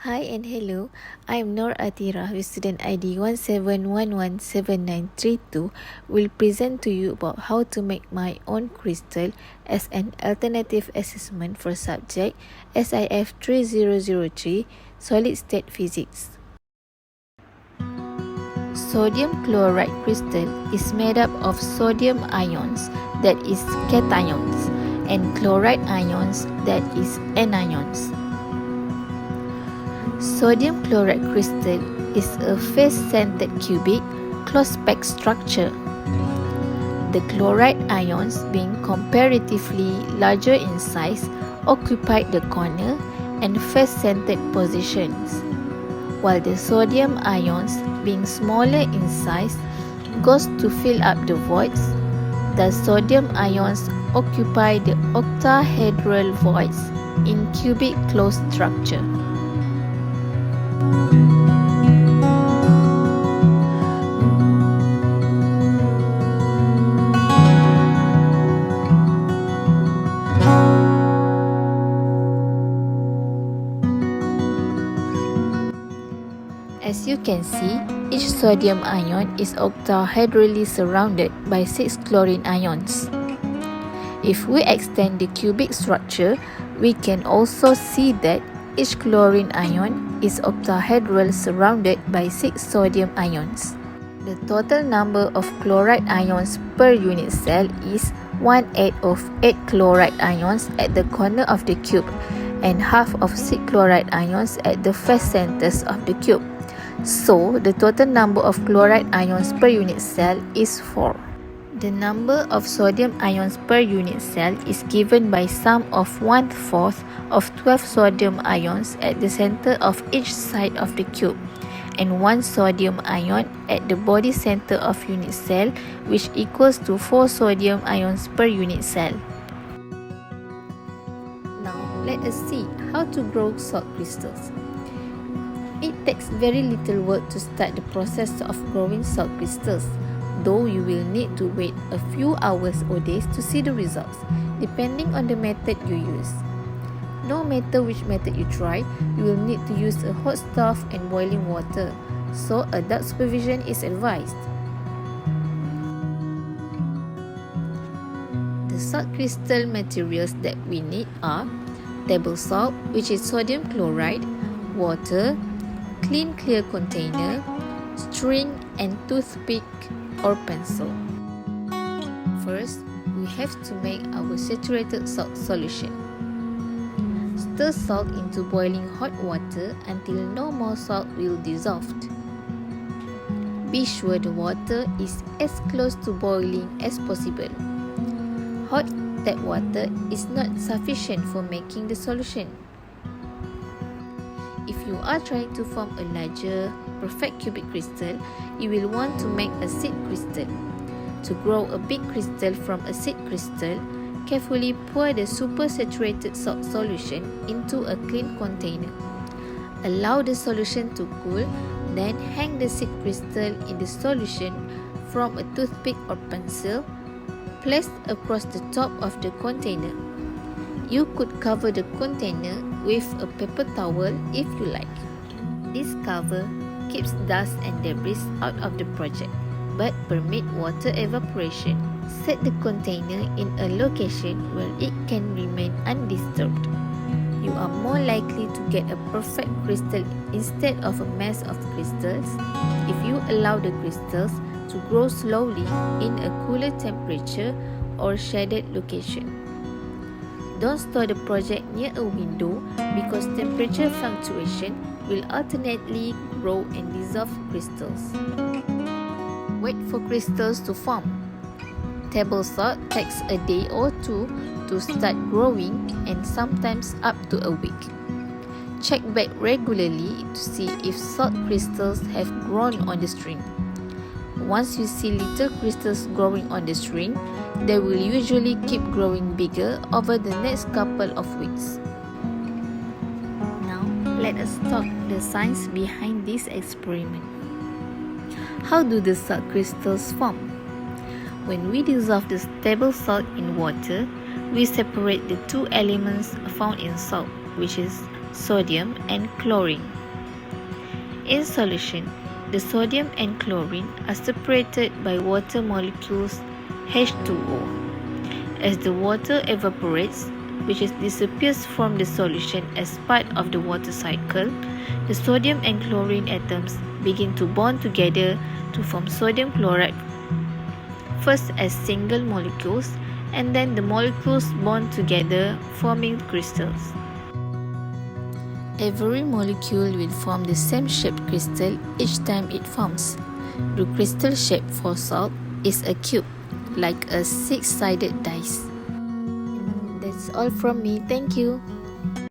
Hi and hello, I am Nur Atira with student ID 17117932 will present to you about how to make my own crystal as an alternative assessment for subject SIF3002 Solid State Physics. Sodium chloride crystal is made up of sodium ions, that is cations, and chloride ions, that is anions. Sodium chloride crystal is a face-centered cubic close-packed structure. The chloride ions, being comparatively larger in size, occupy the corner and face-centered positions, while the sodium ions, being smaller in size, goes to fill up the voids. The sodium ions occupy the octahedral voids in cubic closed structure. As you can see, each sodium ion is octahedrally surrounded by 6 chlorine ions. If we extend the cubic structure, we can also see that each chlorine ion is octahedral surrounded by 6 sodium ions. The total number of chloride ions per unit cell is 1/8 of 8 chloride ions at the corner of the cube and half of 6 chloride ions at the face centers of the cube. So, the total number of chloride ions per unit cell is 4. The number of sodium ions per unit cell is given by sum of 1/4 of 12 sodium ions at the center of each side of the cube and 1 sodium ion at the body center of unit cell, which equals to 4 sodium ions per unit cell. Now, let us see how to grow salt crystals. It takes very little work to start the process of growing salt crystals, though you will need to wait a few hours or days to see the results, depending on the method you use. No matter which method you try, you will need to use a hot stove and boiling water, so adult supervision is advised. The salt crystal materials that we need are table salt, which is sodium chloride, water, clean clear container, string and toothpick or pencil. First, we have to make our saturated salt solution. Stir salt into boiling hot water until no more salt will dissolve. Be sure the water is as close to boiling as possible. Hot tap water is not sufficient for making the solution. If you are trying to form a larger, perfect cubic crystal, you will want to make a seed crystal. To grow a big crystal from a seed crystal, carefully pour the supersaturated salt solution into a clean container. Allow the solution to cool, then hang the seed crystal in the solution from a toothpick or pencil placed across the top of the container. You could cover the container with a paper towel if you like. This cover keeps dust and debris out of the project, but permit water evaporation. Set the container in a location where it can remain undisturbed. You are more likely to get a perfect crystal instead of a mess of crystals if you allow the crystals to grow slowly in a cooler temperature or shaded location. Don't store the project near a window because temperature fluctuation will alternately grow and dissolve crystals. Wait for crystals to form. Table salt takes a day or two to start growing and sometimes up to a week. Check back regularly to see if salt crystals have grown on the string. Once you see little crystals growing on the string, they will usually keep growing bigger over the next couple of weeks. Now, let us talk the science behind this experiment. How do the salt crystals form? When we dissolve the table salt in water, we separate the two elements found in salt, which is sodium and chlorine. In solution, the sodium and chlorine are separated by water molecules H2O. As the water evaporates, which disappears from the solution as part of the water cycle, the sodium and chlorine atoms begin to bond together to form sodium chloride, first as single molecules, and then the molecules bond together, forming crystals. Every molecule will form the same shaped crystal each time it forms. The crystal shape for salt is a cube, like a six-sided dice. That's all from me. Thank you.